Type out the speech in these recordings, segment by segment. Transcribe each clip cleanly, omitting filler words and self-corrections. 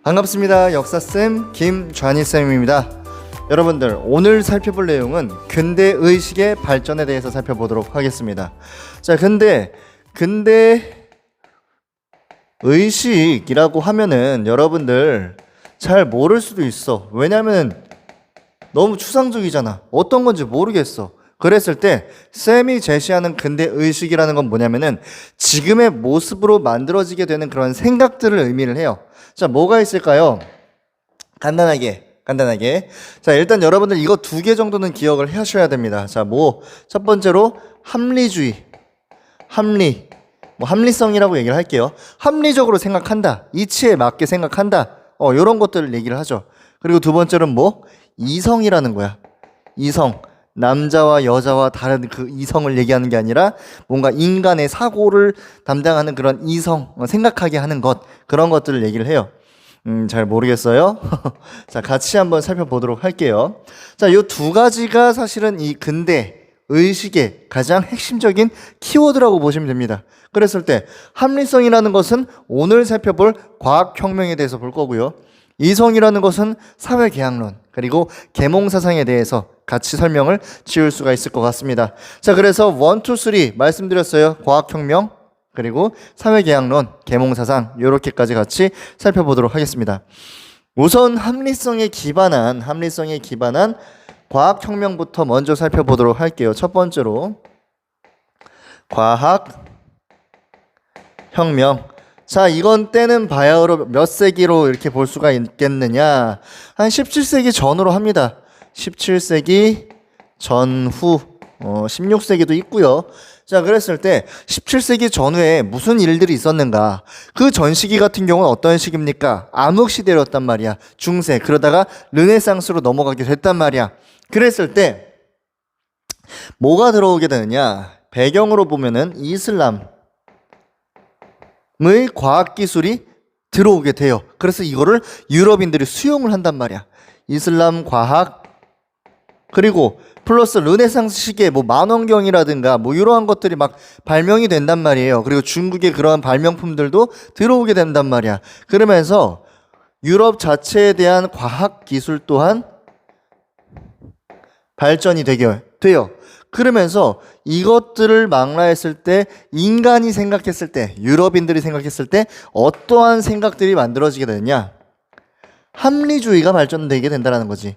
반갑습니다. 역사쌤 김좌니쌤입니다. 여러분들, 오늘 살펴볼 내용은 근대의식의 발전에 대해서 살펴보도록 하겠습니다. 자, 근데 의식이라고 하면은 여러분들 잘 모를 수도 있어. 왜냐면 너무 추상적이잖아. 어떤 건지 모르겠어. 그랬을 때 쌤이 제시하는 근대의식이라는 건 뭐냐면은 지금의 모습으로 만들어지게 되는 그런 생각들을 의미를 해요. 자, 뭐가 있을까요? 간단하게. 자, 일단 여러분들 이거 2개 정도는 기억을 하셔야 됩니다. 자, 첫 번째로 합리주의. 합리성이라고 얘기를 할게요. 합리적으로 생각한다. 이치에 맞게 생각한다. 요런 것들을 얘기를 하죠. 그리고 두 번째는 이성이라는 거야. 이성. 남자와 여자와 다른 그 이성을 얘기하는 게 아니라 뭔가 인간의 사고를 담당하는 그런 이성, 생각하게 하는 것, 그런 것들을 얘기를 해요. 잘 모르겠어요. 자, 같이 한번 살펴보도록 할게요. 자, 요 2가지가 사실은 이 근대 의식의 가장 핵심적인 키워드라고 보시면 됩니다. 그랬을 때 합리성이라는 것은 오늘 살펴볼 과학혁명에 대해서 볼 거고요. 이성이라는 것은 사회계약론, 그리고 계몽사상에 대해서 같이 설명을 지을 수가 있을 것 같습니다. 자, 그래서 1, 2, 3 말씀드렸어요. 과학혁명, 그리고 사회계약론, 계몽사상, 요렇게까지 같이 살펴보도록 하겠습니다. 우선 합리성에 기반한 과학혁명부터 먼저 살펴보도록 할게요. 첫 번째로 과학혁명. 자, 이건 때는 바야흐로 몇 세기로 이렇게 볼 수가 있겠느냐? 한 17세기 전후로 합니다. 17세기 전후, 16세기도 있고요. 자, 그랬을 때 17세기 전후에 무슨 일들이 있었는가? 그 전 시기 같은 경우는 어떤 시기입니까? 암흑시대였단 말이야. 중세, 그러다가 르네상스로 넘어가게 됐단 말이야. 그랬을 때 뭐가 들어오게 되느냐? 배경으로 보면은 이슬람의 과학기술이 들어오게 돼요. 그래서 이거를 유럽인들이 수용을 한단 말이야. 이슬람 과학, 그리고 플러스 르네상스 시기에 만원경이라든가 이러한 것들이 막 발명이 된단 말이에요. 그리고 중국의 그러한 발명품들도 들어오게 된단 말이야. 그러면서 유럽 자체에 대한 과학 기술 또한 발전이 돼요. 그러면서 이것들을 망라했을 때, 인간이 생각했을 때, 유럽인들이 생각했을 때 어떠한 생각들이 만들어지게 되느냐? 합리주의가 발전되게 된다는 거지.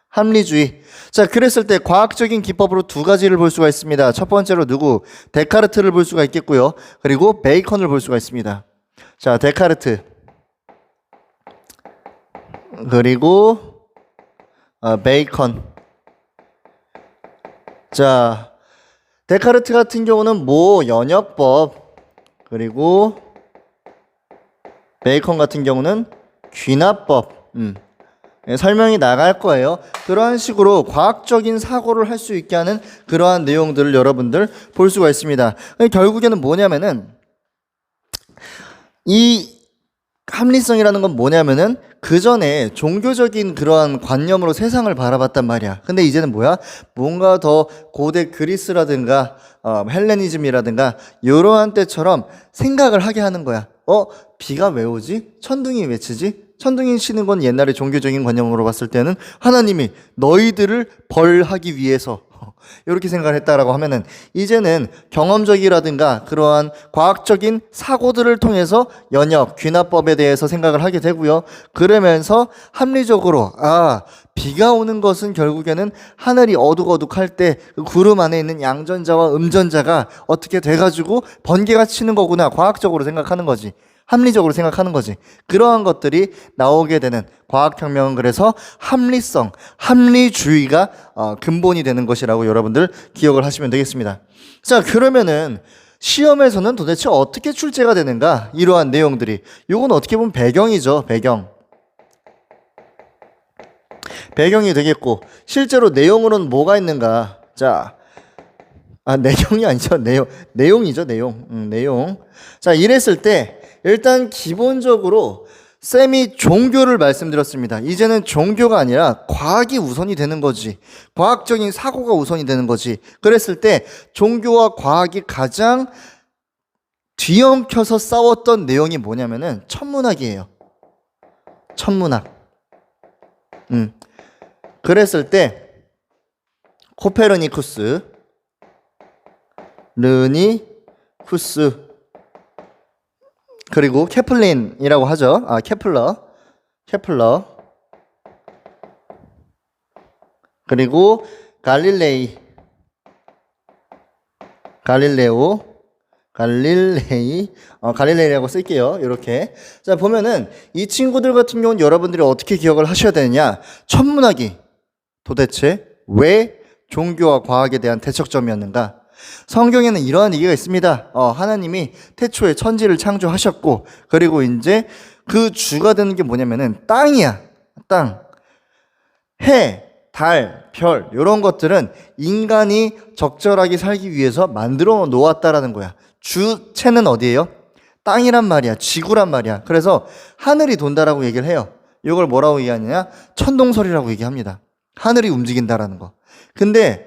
합리주의. 자, 그랬을 때 과학적인 기법으로 2가지를 볼 수가 있습니다. 첫 번째로 데카르트를 볼 수가 있겠고요. 그리고 베이컨을 볼 수가 있습니다. 자, 데카르트. 그리고 베이컨. 자, 데카르트 같은 경우는 연역법, 그리고 베이컨 같은 경우는 귀납법. 설명이 나갈 거예요. 그러한 식으로 과학적인 사고를 할 수 있게 하는 그러한 내용들을 여러분들 볼 수가 있습니다. 결국에는 뭐냐면은 이 합리성이라는 건 뭐냐면은 그 전에 종교적인 그러한 관념으로 세상을 바라봤단 말이야. 근데 이제는 뭔가 더 고대 그리스라든가 헬레니즘이라든가 이러한 때처럼 생각을 하게 하는 거야. 비가 왜 오지? 천둥이 왜 치지? 천둥이 치는 건 옛날에 종교적인 관념으로 봤을 때는 하나님이 너희들을 벌하기 위해서 이렇게 생각을 했다라고 하면은, 이제는 경험적이라든가 그러한 과학적인 사고들을 통해서 연역, 귀납법에 대해서 생각을 하게 되고요. 그러면서 합리적으로 비가 오는 것은 결국에는 하늘이 어둑어둑할 때 그 구름 안에 있는 양전자와 음전자가 어떻게 돼가지고 번개가 치는 거구나, 과학적으로 생각하는 거지. 합리적으로 생각하는 거지. 그러한 것들이 나오게 되는 과학혁명은 그래서 합리주의가 근본이 되는 것이라고 여러분들 기억을 하시면 되겠습니다. 자, 그러면은 시험에서는 도대체 어떻게 출제가 되는가? 이러한 내용들이. 요건 어떻게 보면 배경이죠. 배경이 되겠고, 실제로 내용으로는 뭐가 있는가? 자, 내용이 아니죠. 내용이죠. 내용. 자, 이랬을 때 일단 기본적으로 쌤이 종교를 말씀드렸습니다. 이제는 종교가 아니라 과학이 우선이 되는 거지. 과학적인 사고가 우선이 되는 거지. 그랬을 때 종교와 과학이 가장 뒤엉켜서 싸웠던 내용이 뭐냐면은 천문학이에요. 천문학. 그랬을 때 코페르니쿠스, 르니쿠스, 그리고 케플린이라고 하죠. 케플러, 그리고 갈릴레이라고 쓸게요. 이렇게. 자, 보면은 이 친구들 같은 경우는 여러분들이 어떻게 기억을 하셔야 되느냐? 천문학이 도대체 왜 종교와 과학에 대한 대척점이었는가? 성경에는 이러한 얘기가 있습니다. 하나님이 태초에 천지를 창조하셨고, 그리고 이제 그 주가 되는 게 뭐냐면은 땅이야. 땅. 해, 달, 별, 이런 것들은 인간이 적절하게 살기 위해서 만들어 놓았다라는 거야. 주체는 어디예요? 땅이란 말이야. 지구란 말이야. 그래서 하늘이 돈다라고 얘기를 해요. 이걸 뭐라고 얘기하느냐? 천동설이라고 얘기합니다. 하늘이 움직인다라는 거. 근데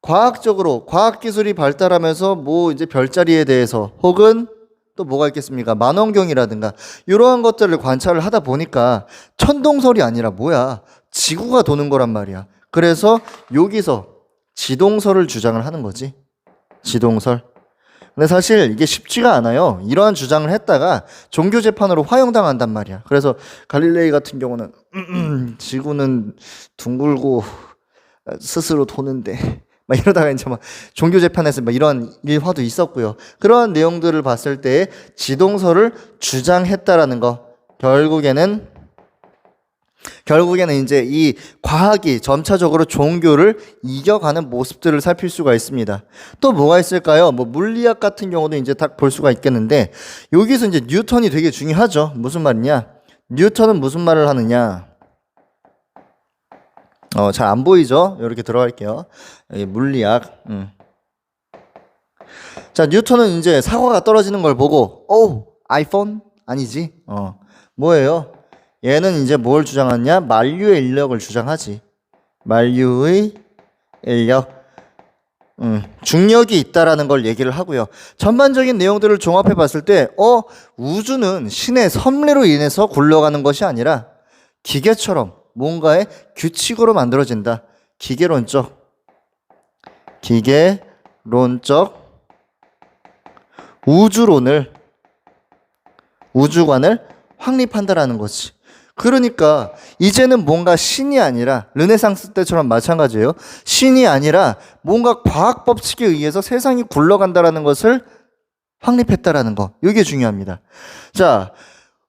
과학적으로 과학기술이 발달하면서 뭐 이제 별자리에 대해서 혹은 또 뭐가 있겠습니까? 만원경이라든가 이러한 것들을 관찰을 하다 보니까 천동설이 아니라 뭐야? 지구가 도는 거란 말이야. 그래서 여기서 지동설을 주장을 하는 거지. 지동설. 근데 사실 이게 쉽지가 않아요. 이러한 주장을 했다가 종교 재판으로 화형당한단 말이야. 그래서 갈릴레이 같은 경우는 지구는 둥글고 스스로 도는데 막 이러다가 이제 막 종교 재판에서 막 이런 일화도 있었고요. 그러한 내용들을 봤을 때 지동설을 주장했다라는 거. 결국에는 이제 이 과학이 점차적으로 종교를 이겨가는 모습들을 살필 수가 있습니다. 또 뭐가 있을까요? 뭐 물리학 같은 경우도 이제 딱 볼 수가 있겠는데, 여기서 이제 뉴턴이 되게 중요하죠. 무슨 말이냐? 뉴턴은 무슨 말을 하느냐? 잘 안 보이죠? 이렇게 들어갈게요. 여기 물리학. 자, 뉴턴은 이제 사과가 떨어지는 걸 보고, 아이폰? 아니지. 뭐예요? 얘는 이제 뭘 주장하냐? 만류의 인력을 주장하지. 만류의 인력. 중력이 있다라는 걸 얘기를 하고요. 전반적인 내용들을 종합해 봤을 때, 우주는 신의 섭리로 인해서 굴러가는 것이 아니라 기계처럼 뭔가의 규칙으로 만들어진다. 기계론적 우주관을 확립한다라는 거지. 그러니까 이제는 뭔가 신이 아니라 르네상스 때처럼 마찬가지예요. 신이 아니라 뭔가 과학 법칙에 의해서 세상이 굴러간다라는 것을 확립했다라는 거. 이게 중요합니다. 자,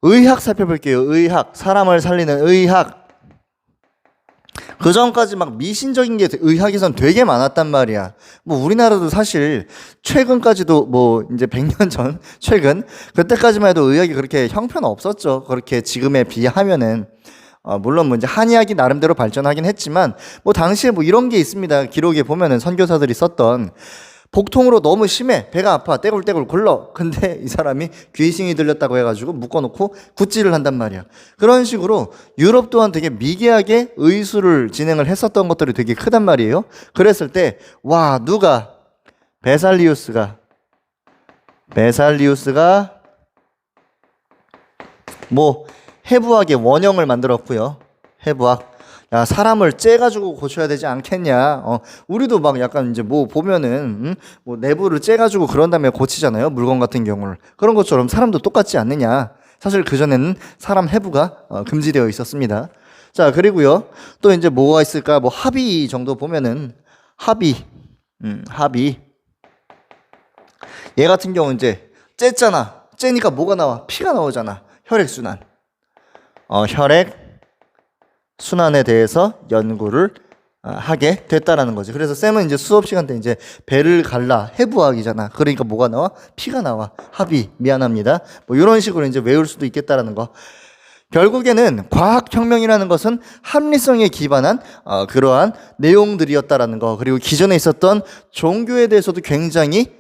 의학 살펴볼게요. 의학, 사람을 살리는 의학. 그 전까지 막 미신적인 게 의학에선 되게 많았단 말이야. 뭐 우리나라도 사실 최근까지도 뭐 이제 100년 전 최근 그때까지만 해도 의학이 그렇게 형편 없었죠. 그렇게 지금에 비하면은 물론 뭐 이제 한의학이 나름대로 발전하긴 했지만 뭐 당시에 뭐 이런 게 있습니다. 기록에 보면은 선교사들이 썼던 복통으로 너무 심해. 배가 아파. 떼굴떼굴 굴러. 근데 이 사람이 귀신이 들렸다고 해가지고 묶어놓고 굿질을 한단 말이야. 그런 식으로 유럽 또한 되게 미개하게 의술을 진행을 했었던 것들이 되게 크단 말이에요. 그랬을 때, 누가? 베살리우스가 뭐 해부학의 원형을 만들었고요. 해부학. 야, 사람을 째가지고 고쳐야 되지 않겠냐. 우리도 막 약간 이제 뭐 보면은, 뭐 내부를 째가지고 그런 다음에 고치잖아요. 물건 같은 경우를. 그런 것처럼 사람도 똑같지 않느냐. 사실 그전에는 사람 해부가 금지되어 있었습니다. 자, 그리고요. 또 이제 뭐가 있을까? 뭐 합의 정도 보면은, 합의. 얘 같은 경우 이제 째잖아. 째니까 뭐가 나와? 피가 나오잖아. 혈액순환. 혈액순환에 대해서 연구를 하게 됐다라는 거지. 그래서 쌤은 이제 수업 시간 때 이제 배를 갈라 해부학이잖아. 그러니까 뭐가 나와? 피가 나와. 합의. 미안합니다. 뭐 이런 식으로 이제 외울 수도 있겠다라는 거. 결국에는 과학혁명이라는 것은 합리성에 기반한 그러한 내용들이었다라는 거. 그리고 기존에 있었던 종교에 대해서도 굉장히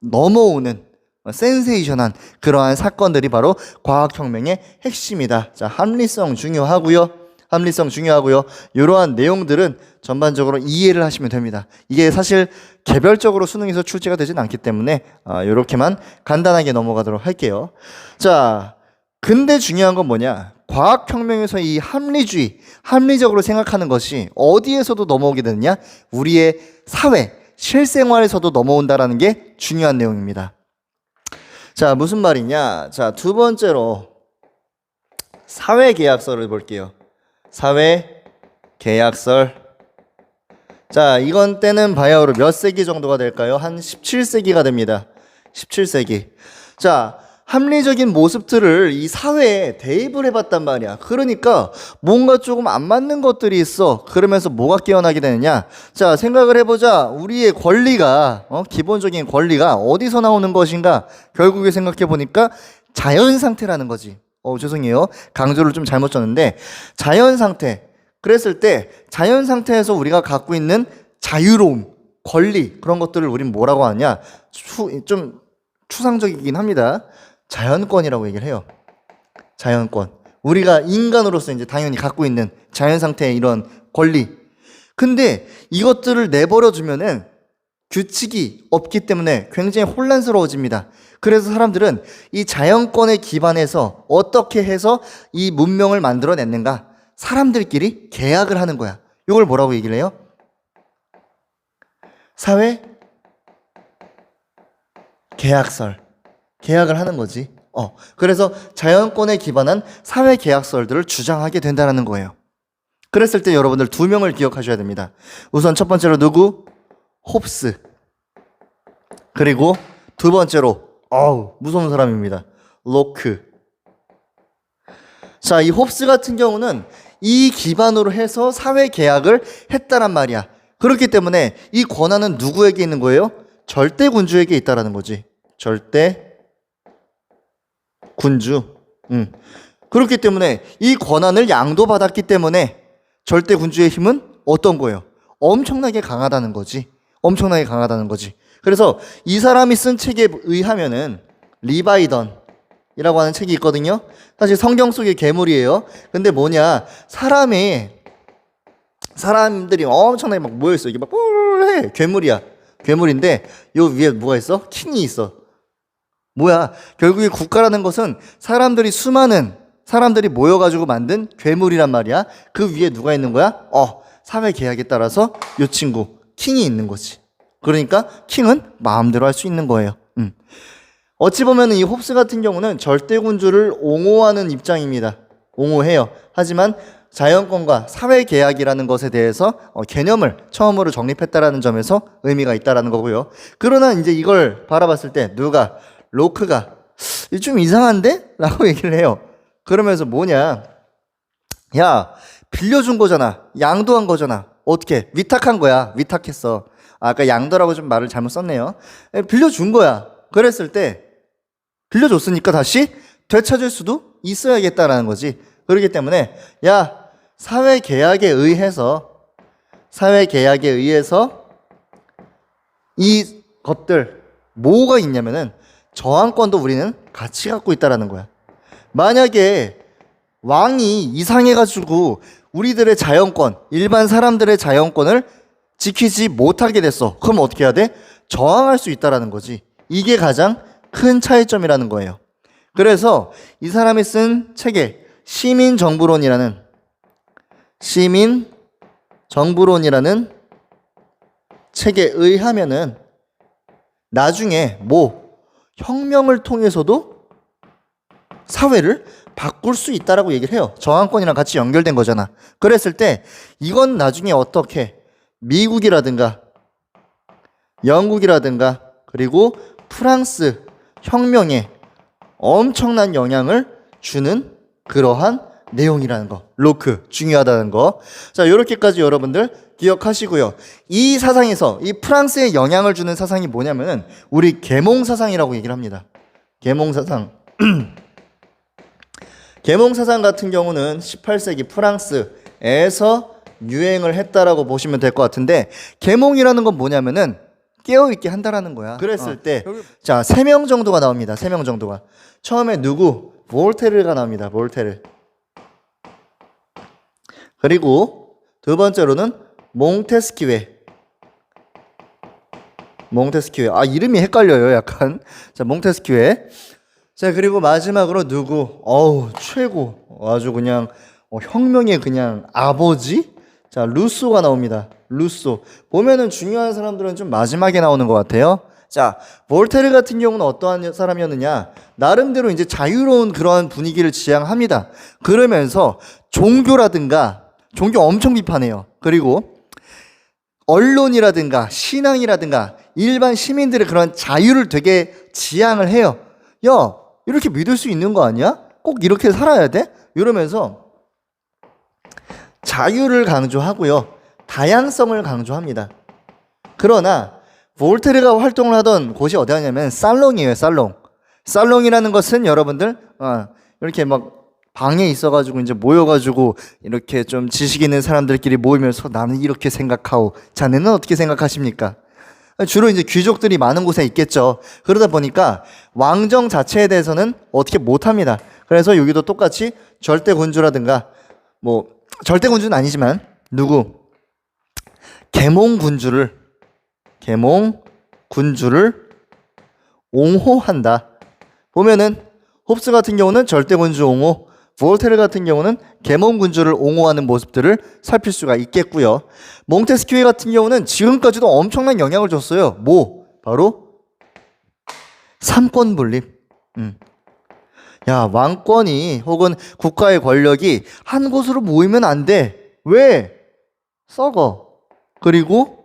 넘어오는 센세이션한 그러한 사건들이 바로 과학혁명의 핵심이다. 자, 합리성 중요하고요. 합리성 중요하고요. 이러한 내용들은 전반적으로 이해를 하시면 됩니다. 이게 사실 개별적으로 수능에서 출제가 되진 않기 때문에 이렇게만 간단하게 넘어가도록 할게요. 자, 근데 중요한 건 뭐냐? 과학혁명에서 이 합리주의, 합리적으로 생각하는 것이 어디에서도 넘어오게 되느냐? 우리의 사회, 실생활에서도 넘어온다라는 게 중요한 내용입니다. 자, 무슨 말이냐? 자, 두 번째로 사회계약서를 볼게요. 사회계약설. 자, 이건 때는 바야흐로 몇 세기 정도가 될까요? 한 17세기가 됩니다. 17세기. 자, 합리적인 모습들을 이 사회에 대입을 해봤단 말이야. 그러니까 뭔가 조금 안 맞는 것들이 있어. 그러면서 뭐가 깨어나게 되느냐? 자, 생각을 해보자. 우리의 권리가 기본적인 권리가 어디서 나오는 것인가? 결국에 생각해보니까 자연상태라는 거지. 죄송해요. 강조를 좀 잘못 줬는데 자연상태. 그랬을 때 자연상태에서 우리가 갖고 있는 자유로움, 권리 그런 것들을 우린 뭐라고 하냐? 좀 추상적이긴 합니다. 자연권이라고 얘기를 해요. 자연권. 우리가 인간으로서 이제 당연히 갖고 있는 자연상태의 이런 권리. 근데 이것들을 내버려 두면은 규칙이 없기 때문에 굉장히 혼란스러워집니다. 그래서 사람들은 이 자연권에 기반해서 어떻게 해서 이 문명을 만들어냈는가? 사람들끼리 계약을 하는 거야. 이걸 뭐라고 얘기를 해요? 사회 계약설. 계약을 하는 거지. 그래서 자연권에 기반한 사회 계약설들을 주장하게 된다는 거예요. 그랬을 때 여러분들 두 명을 기억하셔야 됩니다. 우선 첫 번째로 누구? 홉스. 그리고 두 번째로 무서운 사람입니다. 로크. 자, 이 홉스 같은 경우는 이 기반으로 해서 사회 계약을 했다란 말이야. 그렇기 때문에 이 권한은 누구에게 있는 거예요? 절대 군주에게 있다라는 거지. 절대 군주. 그렇기 때문에 이 권한을 양도받았기 때문에 절대 군주의 힘은 어떤 거예요? 엄청나게 강하다는 거지. 엄청나게 강하다는 거지. 그래서 이 사람이 쓴 책에 의하면은 리바이던이라고 하는 책이 있거든요. 사실 성경 속의 괴물이에요. 근데 뭐냐? 사람들이 엄청나게 막 모여있어. 이게 막 해. 괴물이야. 괴물인데 요 위에 뭐가 있어? 킹이 있어. 뭐야? 결국에 국가라는 것은 수많은 사람들이 모여가지고 만든 괴물이란 말이야. 그 위에 누가 있는 거야? 사회 계약에 따라서 요 친구 킹이 있는 거지. 그러니까 킹은 마음대로 할 수 있는 거예요. 어찌 보면 이 홉스 같은 경우는 절대군주를 옹호하는 입장입니다. 옹호해요. 하지만 자연권과 사회계약이라는 것에 대해서 개념을 처음으로 정립했다라는 점에서 의미가 있다라는 거고요. 그러나 이제 이걸 바라봤을 때 로크가 좀 이상한데? 라고 얘기를 해요. 그러면서 뭐냐? 야, 빌려준 거잖아. 양도한 거잖아. 어떻게? 위탁한 거야. 위탁했어. 아까 양도라고 좀 말을 잘못 썼네요. 빌려준 거야. 그랬을 때 빌려줬으니까 다시 되찾을 수도 있어야겠다라는 거지. 그렇기 때문에 사회계약에 의해서 이 것들 뭐가 있냐면은 저항권도 우리는 같이 갖고 있다라는 거야. 만약에 왕이 이상해가지고 우리들의 자연권, 일반 사람들의 자연권을 지키지 못하게 됐어. 그럼 어떻게 해야 돼? 저항할 수 있다라는 거지. 이게 가장 큰 차이점이라는 거예요. 그래서 이 사람이 쓴 책에 시민정부론이라는 책에 의하면은 나중에 혁명을 통해서도 사회를 바꿀 수 있다라고 얘기를 해요. 저항권이랑 같이 연결된 거잖아. 그랬을 때 이건 나중에 어떻게 미국이라든가 영국이라든가 그리고 프랑스 혁명에 엄청난 영향을 주는 그러한 내용이라는 거. 로크 중요하다는 거. 자, 이렇게까지 여러분들 기억하시고요. 이 사상에서 이 프랑스에 영향을 주는 사상이 뭐냐면은 우리 계몽 사상이라고 얘기를 합니다. 계몽 사상. 계몽 사상 같은 경우는 18세기 프랑스에서 유행을 했다라고 보시면 될 것 같은데, 계몽이라는 건 뭐냐면은 깨어있게 한다라는 거야. 그랬을 때, 자, 3명 정도가 나옵니다. 3명 정도가. 처음에 누구? 볼테르가 나옵니다. 볼테르. 그리고 두 번째로는 몽테스키웨. 몽테스키웨. 이름이 헷갈려요, 약간. 자, 몽테스키웨. 자, 그리고 마지막으로 누구? 최고. 아주 그냥 혁명의 그냥 아버지? 자, 루소가 나옵니다. 루소. 보면은 중요한 사람들은 좀 마지막에 나오는 것 같아요. 자, 볼테르 같은 경우는 어떠한 사람이었느냐? 나름대로 이제 자유로운 그러한 분위기를 지향합니다. 그러면서 종교라든가, 종교 엄청 비판해요. 그리고 언론이라든가 신앙이라든가 일반 시민들의 그런 자유를 되게 지향을 해요. 야, 이렇게 믿을 수 있는 거 아니야? 꼭 이렇게 살아야 돼? 이러면서 자유를 강조하고요. 다양성을 강조합니다. 그러나 볼테르가 활동을 하던 곳이 어디냐면 살롱이에요. 살롱. 살롱이라는 것은 여러분들 이렇게 막 방에 있어가지고 이제 모여가지고 이렇게 좀 지식 있는 사람들끼리 모이면서 나는 이렇게 생각하오. 자네는 어떻게 생각하십니까? 주로 이제 귀족들이 많은 곳에 있겠죠. 그러다 보니까 왕정 자체에 대해서는 어떻게 못합니다. 그래서 여기도 똑같이 절대군주라든가 뭐 절대군주는 아니지만 누구 계몽군주를 옹호한다. 보면은 홉스 같은 경우는 절대군주 옹호, 볼테르 같은 경우는 계몽군주를 옹호하는 모습들을 살필 수가 있겠고요. 몽테스키웨 같은 경우는 지금까지도 엄청난 영향을 줬어요. 바로 삼권 분립. 야, 왕권이 혹은 국가의 권력이 한 곳으로 모이면 안 돼. 왜? 썩어. 그리고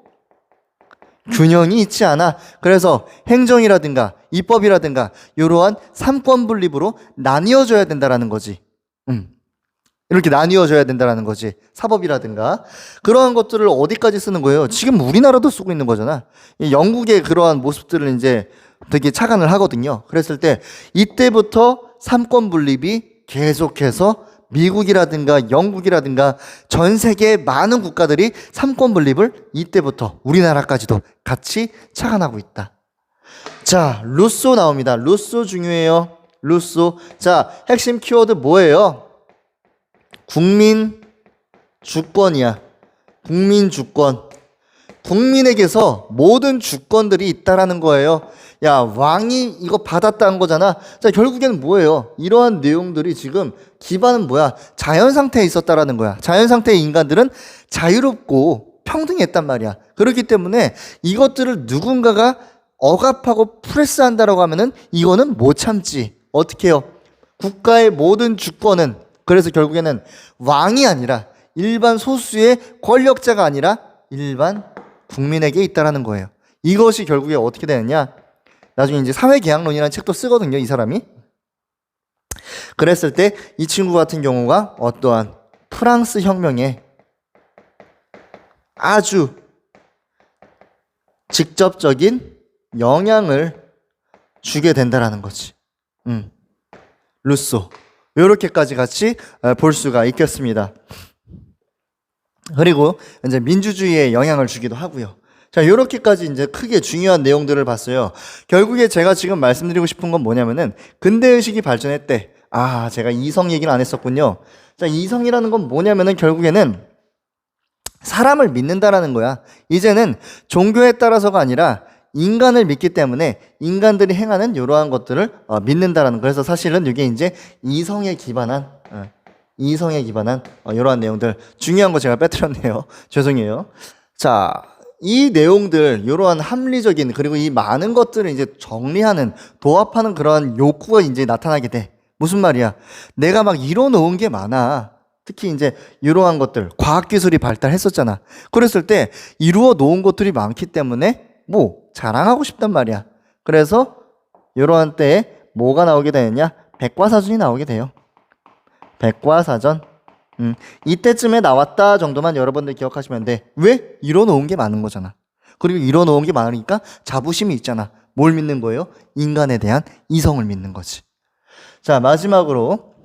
균형이 있지 않아. 그래서 행정이라든가 입법이라든가 이러한 삼권 분립으로 나뉘어져야 된다라는 거지. 이렇게 나뉘어져야 된다라는 거지. 사법이라든가 그러한 것들을 어디까지 쓰는 거예요? 지금 우리나라도 쓰고 있는 거잖아. 영국의 그러한 모습들을 이제 되게 착안을 하거든요. 그랬을 때 이때부터 삼권 분립이 계속해서 미국이라든가 영국이라든가 전 세계 많은 국가들이 삼권 분립을 이때부터 우리나라까지도 같이 착안하고 있다. 자, 루소 나옵니다. 루소 중요해요. 루소. 자, 핵심 키워드 뭐예요? 국민 주권이야. 국민 주권. 국민에게서 모든 주권들이 있다라는 거예요. 야, 왕이 이거 받았다는 거잖아. 자, 결국에는 뭐예요? 이러한 내용들이 지금 기반은 뭐야? 자연 상태에 있었다라는 거야. 자연 상태의 인간들은 자유롭고 평등했단 말이야. 그렇기 때문에 이것들을 누군가가 억압하고 프레스한다라고 하면은 이거는 못 참지. 어떻게 해요? 국가의 모든 주권은, 그래서 결국에는 왕이 아니라 일반 소수의 권력자가 아니라 일반 국민에게 있다라는 거예요. 이것이 결국에 어떻게 되느냐? 나중에 이제 사회계약론이라는 책도 쓰거든요, 이 사람이. 그랬을 때 이 친구 같은 경우가 어떠한 프랑스 혁명에 아주 직접적인 영향을 주게 된다라는 거지. 루소. 이렇게까지 같이 볼 수가 있겠습니다. 그리고 이제 민주주의에 영향을 주기도 하고요. 자, 이렇게까지 이제 크게 중요한 내용들을 봤어요. 결국에 제가 지금 말씀드리고 싶은 건 뭐냐면은 근대의식이 발전했대. 제가 이성 얘기는 안 했었군요. 자, 이성이라는 건 뭐냐면은 결국에는 사람을 믿는다라는 거야. 이제는 종교에 따라서가 아니라 인간을 믿기 때문에 인간들이 행하는 이러한 것들을 믿는다라는 거. 그래서 사실은 이게 이제 이성에 기반한 이러한 내용들. 중요한 거 제가 빼뜨렸네요. 죄송해요. 자, 이 내용들, 이러한 합리적인, 그리고 이 많은 것들을 이제 정리하는, 도합하는 그러한 욕구가 이제 나타나게 돼. 무슨 말이야? 내가 막 이뤄놓은 게 많아. 특히 이제 이러한 것들, 과학기술이 발달했었잖아. 그랬을 때 이루어 놓은 것들이 많기 때문에 자랑하고 싶단 말이야. 그래서 이러한 때에 뭐가 나오게 되느냐? 백과사전이 나오게 돼요. 백과사전. 이때쯤에 나왔다 정도만 여러분들 기억하시면 돼. 왜? 이뤄놓은 게 많은 거잖아. 그리고 이뤄놓은 게 많으니까 자부심이 있잖아. 뭘 믿는 거예요? 인간에 대한 이성을 믿는 거지. 자, 마지막으로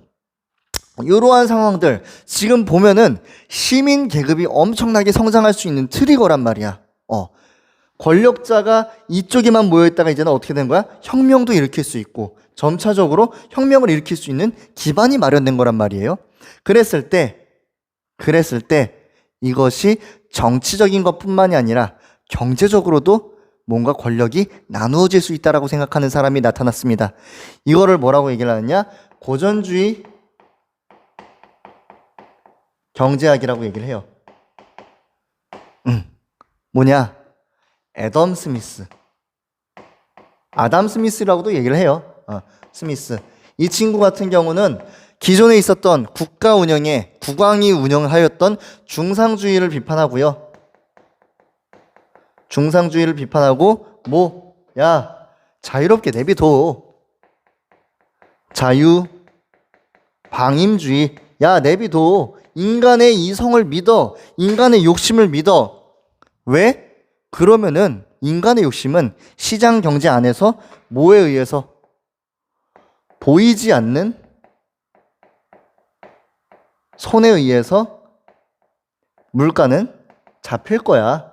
이러한 상황들 지금 보면은 시민 계급이 엄청나게 성장할 수 있는 트리거란 말이야. 권력자가 이쪽에만 모여있다가 이제는 어떻게 된 거야? 혁명도 일으킬 수 있고 점차적으로 혁명을 일으킬 수 있는 기반이 마련된 거란 말이에요. 그랬을 때 그랬을 때 이것이 정치적인 것뿐만이 아니라 경제적으로도 뭔가 권력이 나누어질 수 있다라고 생각하는 사람이 나타났습니다. 이거를 뭐라고 얘기를 하느냐? 고전주의 경제학이라고 얘기를 해요. 뭐냐? 애덤 스미스. 아담 스미스라고도 얘기를 해요. 스미스. 이 친구 같은 경우는 기존에 있었던 국가 운영에 국왕이 운영하였던 중상주의를 비판하고요. 중상주의를 비판하고 야 자유롭게 내비둬. 자유 방임주의 야 내비둬. 인간의 이성을 믿어. 인간의 욕심을 믿어. 왜? 그러면은 인간의 욕심은 시장 경제 안에서 뭐에 의해서 보이지 않는 손에 의해서 물가는 잡힐 거야.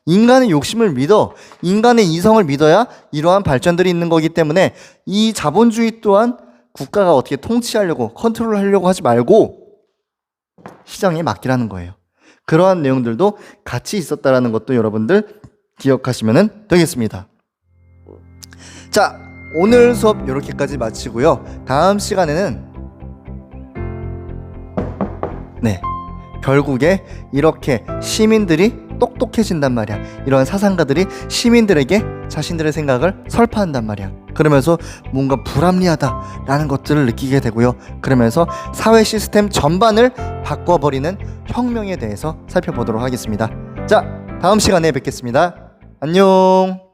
인간의 욕심을 믿어. 인간의 이성을 믿어야 이러한 발전들이 있는 거기 때문에 이 자본주의 또한 국가가 어떻게 통치하려고 컨트롤하려고 하지 말고 시장에 맡기라는 거예요. 그러한 내용들도 같이 있었다라는 것도 여러분들 기억하시면 되겠습니다. 자, 오늘 수업 이렇게까지 마치고요. 다음 시간에는 결국에 이렇게 시민들이 똑똑해진단 말이야. 이런 사상가들이 시민들에게 자신들의 생각을 설파한단 말이야. 그러면서 뭔가 불합리하다라는 것들을 느끼게 되고요. 그러면서 사회 시스템 전반을 바꿔버리는 혁명에 대해서 살펴보도록 하겠습니다. 자, 다음 시간에 뵙겠습니다. 안녕.